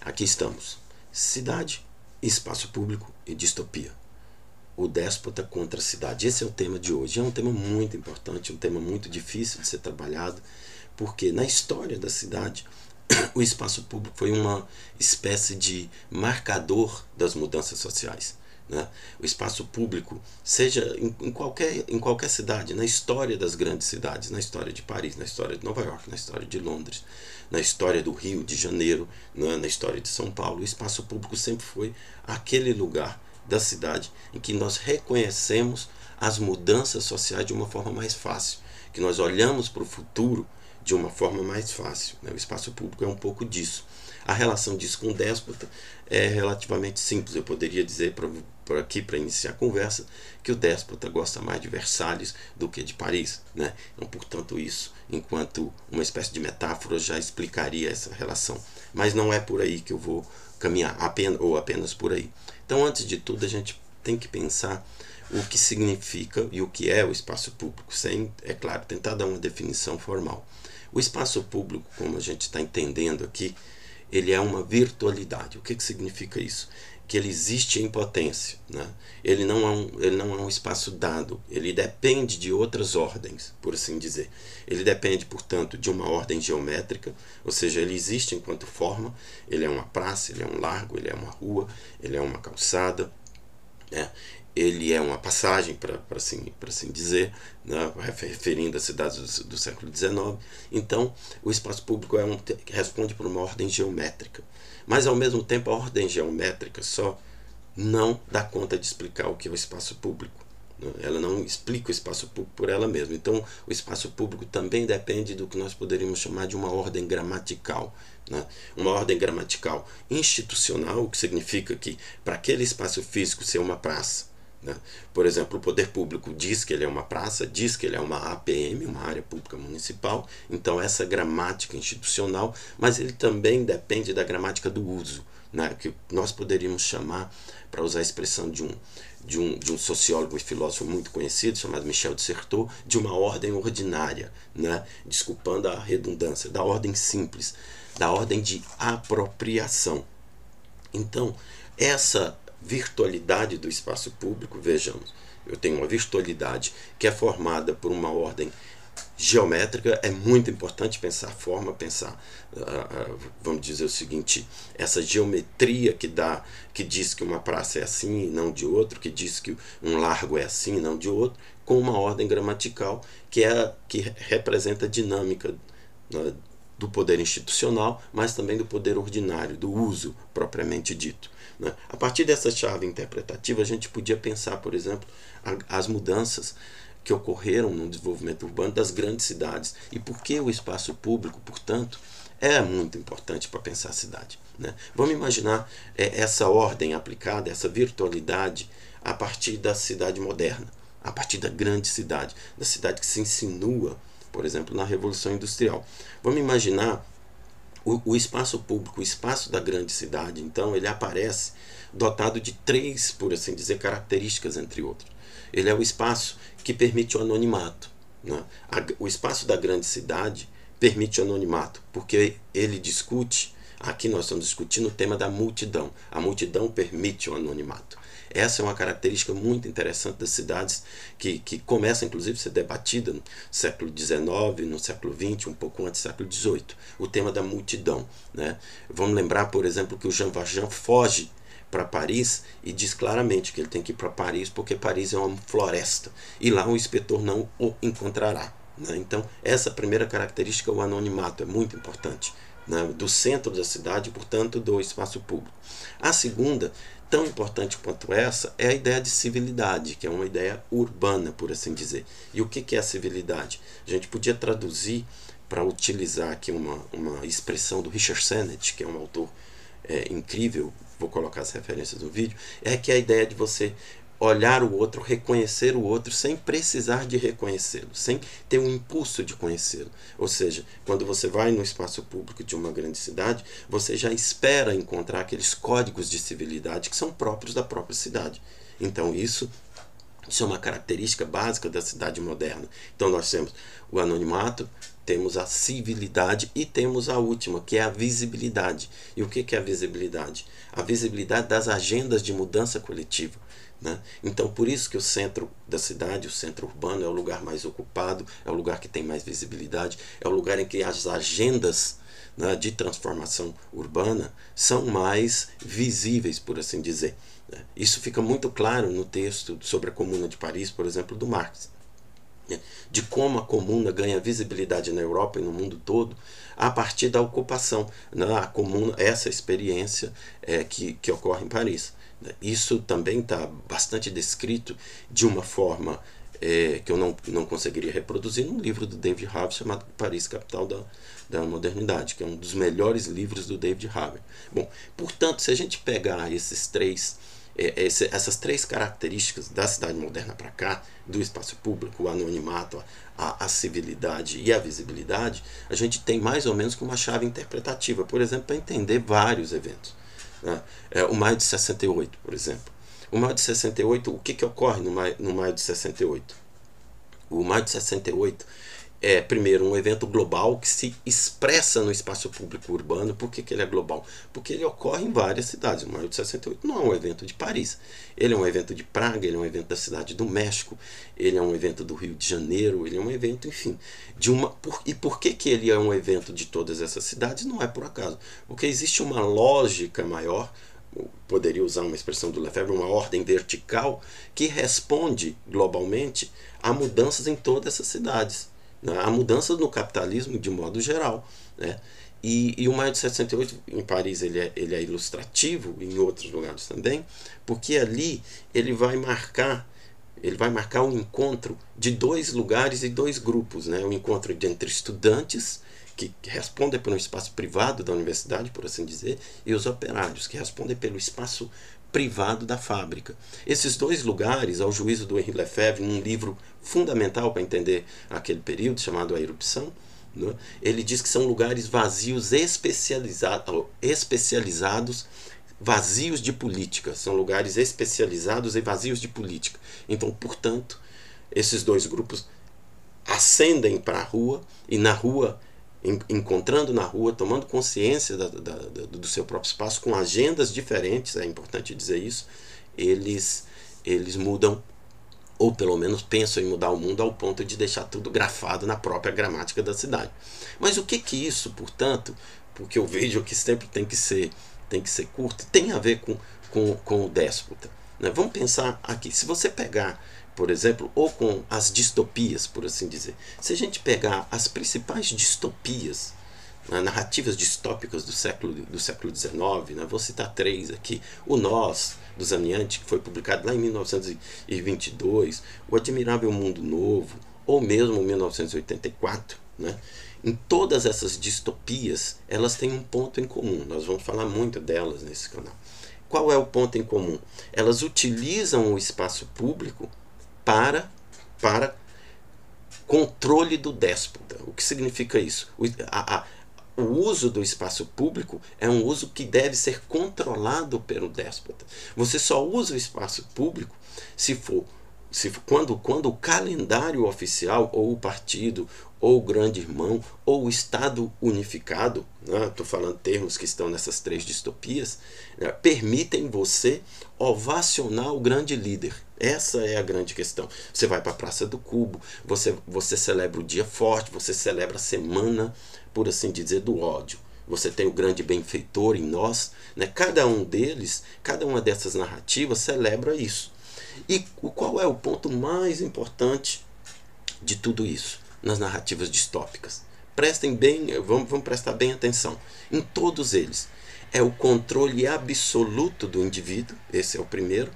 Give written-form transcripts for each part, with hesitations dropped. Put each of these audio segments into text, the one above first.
Aqui estamos. Cidade, espaço público e distopia. O déspota contra a cidade. Esse é o tema de hoje. É um tema muito importante, um tema muito difícil de ser trabalhado, porque na história da cidade, o espaço público foi uma espécie de marcador das mudanças sociais. Né? O espaço público, seja em qualquer cidade, na história das grandes cidades, na história de Paris, na história de Nova York, na história de Londres, na história do Rio de Janeiro, né? Na história de São Paulo, o espaço público sempre foi aquele lugar da cidade em que nós reconhecemos as mudanças sociais de uma forma mais fácil, que nós olhamos para o futuro de uma forma mais fácil. Né? O espaço público é um pouco disso. A relação disso com o déspota é relativamente simples. Eu poderia dizer por aqui, para iniciar a conversa, que o déspota gosta mais de Versalhes do que de Paris. Né? Então, portanto, isso, enquanto uma espécie de metáfora, já explicaria essa relação. Mas não é por aí que eu vou caminhar, apenas por aí. Então, antes de tudo, a gente tem que pensar o que significa e o que é o espaço público, sem, é claro, tentar dar uma definição formal. O espaço público, como a gente está entendendo aqui, ele é uma virtualidade. O que significa isso? Que ele existe em potência. Né? Ele não é um espaço dado, ele depende de outras ordens, por assim dizer. Ele depende, portanto, de uma ordem geométrica, ou seja, ele existe enquanto forma, ele é uma praça, ele é um largo, ele é uma rua, ele é uma calçada, né? Ele é uma passagem, para assim dizer, né? Referindo a cidades do século XIX. Então, o espaço público responde por uma ordem geométrica. Mas, ao mesmo tempo, a ordem geométrica só não dá conta de explicar o que é o espaço público. Ela não explica o espaço público por ela mesma. Então, o espaço público também depende do que nós poderíamos chamar de uma ordem gramatical. Né? Uma ordem gramatical institucional, o que significa que, para aquele espaço físico ser uma praça, né? Por exemplo, o poder público diz que ele é uma praça, diz que ele é uma APM, uma área pública municipal, então essa gramática institucional, mas ele também depende da gramática do uso, né? Que nós poderíamos chamar, para usar a expressão de um sociólogo e filósofo muito conhecido, chamado Michel de Certeau, de uma ordem ordinária, né? Desculpando a redundância, da ordem simples, da ordem de apropriação. Então, essa virtualidade do espaço público, vejamos, eu tenho uma virtualidade que é formada por uma ordem geométrica. É muito importante pensar a forma, pensar, vamos dizer o seguinte, essa geometria que diz que uma praça é assim e não de outro, que diz que um largo é assim e não de outro, com uma ordem gramatical que representa a dinâmica, né, do poder institucional, mas também do poder ordinário, do uso propriamente dito. Né? A partir dessa chave interpretativa, a gente podia pensar, por exemplo, as mudanças que ocorreram no desenvolvimento urbano das grandes cidades e por que o espaço público, portanto, é muito importante para pensar a cidade. Né? Vamos imaginar essa ordem aplicada, essa virtualidade, a partir da cidade moderna, a partir da grande cidade, da cidade que se insinua, por exemplo, na Revolução Industrial. Vamos imaginar o espaço público, o espaço da grande cidade, então, ele aparece dotado de três, por assim dizer, características, entre outras. Ele é o espaço que permite o anonimato. Né? O espaço da grande cidade permite o anonimato, porque ele discute, aqui nós estamos discutindo o tema da multidão. A multidão permite o anonimato. Essa é uma característica muito interessante das cidades que começa, inclusive, a ser debatida no século XIX, no século XX, um pouco antes do século XVIII. O tema da multidão. Né? Vamos lembrar, por exemplo, que o Jean Valjean foge para Paris e diz claramente que ele tem que ir para Paris porque Paris é uma floresta e lá o inspetor não o encontrará. Né? Então, essa primeira característica, o anonimato, é muito importante. Né? Do centro da cidade, portanto, do espaço público. A segunda, tão importante quanto essa, é a ideia de civilidade, que é uma ideia urbana, por assim dizer. E o que é a civilidade? A gente podia traduzir, para utilizar aqui uma expressão do Richard Sennett, que é um autor incrível, vou colocar as referências no vídeo, é que a ideia de você olhar o outro, reconhecer o outro sem precisar de reconhecê-lo, sem ter um impulso de conhecê-lo. Ou seja, quando você vai no espaço público de uma grande cidade, você já espera encontrar aqueles códigos de civilidade que são próprios da própria cidade. Então isso é uma característica básica da cidade moderna. Então nós temos o anonimato, temos a civilidade e temos a última, que é a visibilidade. E o que é a visibilidade? A visibilidade das agendas de mudança coletiva, né? Então, por isso que o centro da cidade, o centro urbano, é o lugar mais ocupado, é o lugar que tem mais visibilidade, é o lugar em que as agendas, né, de transformação urbana são mais visíveis, por assim dizer, né? Isso fica muito claro no texto sobre a Comuna de Paris, por exemplo, do Marx, de como a comuna ganha visibilidade na Europa e no mundo todo a partir da ocupação, né? A comuna, essa experiência que ocorre em Paris. Isso também está bastante descrito de uma forma que eu não conseguiria reproduzir num livro do David Harvey chamado Paris, Capital da Modernidade, que é um dos melhores livros do David Harvey. Bom, portanto, se a gente pegar essas três características da cidade moderna para cá, do espaço público, o anonimato, a civilidade e a visibilidade, a gente tem mais ou menos que uma chave interpretativa, por exemplo, para entender vários eventos, né? O Maio de 68, por exemplo. O Maio de 68, o que ocorre no Maio de 68? O Maio de 68 é, primeiro, um evento global que se expressa no espaço público urbano. Por que ele é global? Porque ele ocorre em várias cidades. O Maio de 68 não é um evento de Paris. Ele é um evento de Praga, ele é um evento da cidade do México, ele é um evento do Rio de Janeiro, ele é um evento, enfim, e por que ele é um evento de todas essas cidades? Não é por acaso. Porque existe uma lógica maior, poderia usar uma expressão do Lefebvre, uma ordem vertical, que responde globalmente a mudanças em todas essas cidades, né? A mudança no capitalismo de modo geral, né? E o Maio de 68 em Paris ele é ilustrativo, em outros lugares também, porque ali ele vai marcar o encontro de dois lugares e dois grupos, né? O encontro entre estudantes, que respondem por um espaço privado da universidade, por assim dizer, e os operários, que respondem pelo espaço privado da fábrica. Esses dois lugares, ao juízo do Henri Lefebvre, num livro fundamental para entender aquele período, chamado A Erupção, né, ele diz que são lugares vazios especializados, vazios de política. São lugares especializados e vazios de política. Então, portanto, esses dois grupos ascendem para a rua, e na rua, encontrando na rua, tomando consciência do seu próprio espaço, com agendas diferentes, é importante dizer isso, eles mudam, ou pelo menos pensam em mudar o mundo ao ponto de deixar tudo grafado na própria gramática da cidade. Mas o que isso, portanto, porque eu vejo que sempre tem que ser curto, tem a ver com o déspota, né? Vamos pensar aqui, se você pegar, por exemplo, ou com as distopias, por assim dizer. Se a gente pegar as principais distopias, né, narrativas distópicas do século XIX, né, vou citar três aqui. O Nós, do Zaniante, que foi publicado lá em 1922, O Admirável Mundo Novo, ou mesmo 1984, né? Em todas essas distopias, elas têm um ponto em comum. Nós vamos falar muito delas nesse canal. Qual é o ponto em comum? Elas utilizam o espaço público para controle do déspota. O que significa isso? O uso do espaço público é um uso que deve ser controlado pelo déspota. Você só usa o espaço público quando o calendário oficial, ou o partido, ou o grande irmão, ou o Estado unificado, estou falando termos que estão nessas três distopias, né, permitem você ovacionar o grande líder. Essa é a grande questão. Você vai para a Praça do Cubo, você celebra o dia forte, você celebra a semana, por assim dizer, do ódio. Você tem o grande benfeitor em Nós, né? Cada uma dessas narrativas celebra isso. E qual é o ponto mais importante de tudo isso nas narrativas distópicas? Prestem bem, vamos prestar bem atenção. Em todos eles é o controle absoluto do indivíduo, esse é o primeiro,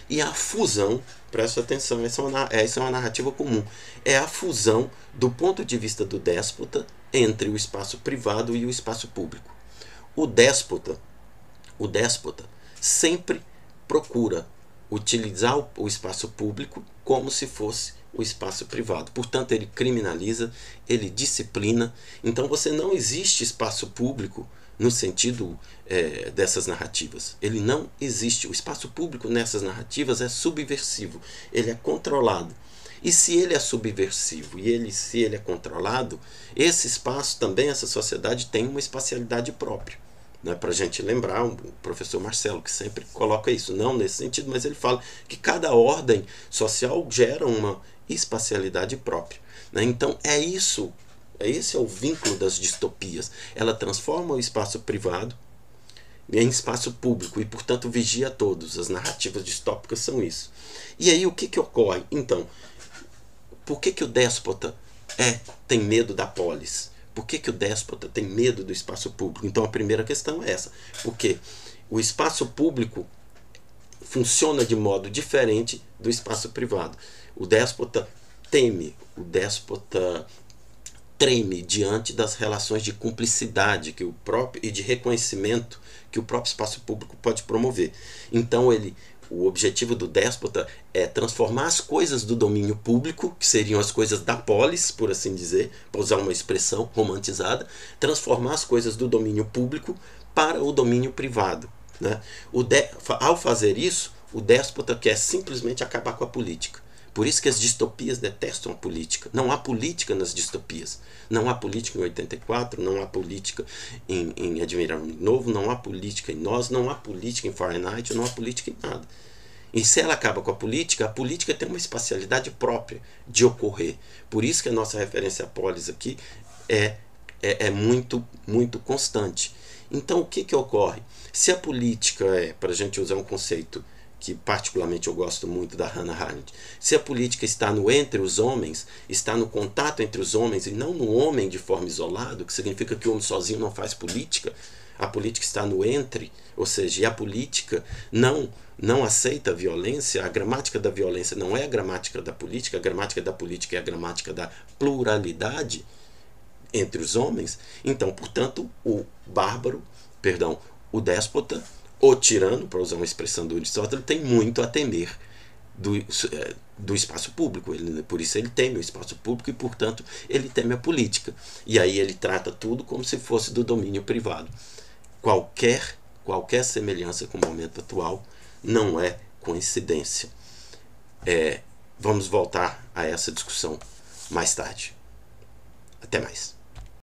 e a fusão, presta atenção, essa é uma narrativa comum, é a fusão do ponto de vista do déspota entre o espaço privado e o espaço público. O déspota sempre procura utilizar o espaço público como se fosse o espaço privado. Portanto, ele criminaliza, ele disciplina. Então, você não existe espaço público no sentido dessas narrativas. Ele não existe. O espaço público nessas narrativas é subversivo. Ele é controlado. E se ele é subversivo e se ele é controlado, esse espaço também, essa sociedade tem uma espacialidade própria. Né? Para a gente lembrar, o professor Marcelo, que sempre coloca isso, não nesse sentido, mas ele fala que cada ordem social gera uma espacialidade própria. Né? Então esse é o vínculo das distopias. Ela transforma o espaço privado em espaço público e, portanto, vigia a todos. As narrativas distópicas são isso. E aí o que ocorre? Então, por que o déspota tem medo da polis? Por que o déspota tem medo do espaço público? Então a primeira questão é essa. Porque o espaço público funciona de modo diferente do espaço privado. O déspota teme, o déspota treme diante das relações de cumplicidade e de reconhecimento que o próprio espaço público pode promover. Então o objetivo do déspota é transformar as coisas do domínio público, que seriam as coisas da polis, por assim dizer, para usar uma expressão romantizada, transformar as coisas do domínio público para o domínio privado. Né? Ao fazer isso, o déspota quer simplesmente acabar com a política. Por isso que as distopias detestam a política. Não há política nas distopias. Não há política em 84, não há política em Admirável Novo, não há política em Nós, não há política em Fahrenheit, não há política em nada. E se ela acaba com a política tem uma espacialidade própria de ocorrer. Por isso que a nossa referência à polis aqui é muito, muito constante. Então o que ocorre? Se a política para a gente usar um conceito que particularmente eu gosto muito da Hannah Arendt, se a política está no entre os homens, está no contato entre os homens e não no homem de forma isolada, que significa que o homem sozinho não faz política, a política está no entre, ou seja, e a política não aceita a violência, a gramática da violência não é a gramática da política, a gramática da política é a gramática da pluralidade entre os homens, então, portanto, o déspota, o tirano, para usar uma expressão do Aristóteles, tem muito a temer do espaço público. Por isso ele teme o espaço público e, portanto, ele teme a política. E aí ele trata tudo como se fosse do domínio privado. Qualquer semelhança com o momento atual não é coincidência. Vamos voltar a essa discussão mais tarde. Até mais.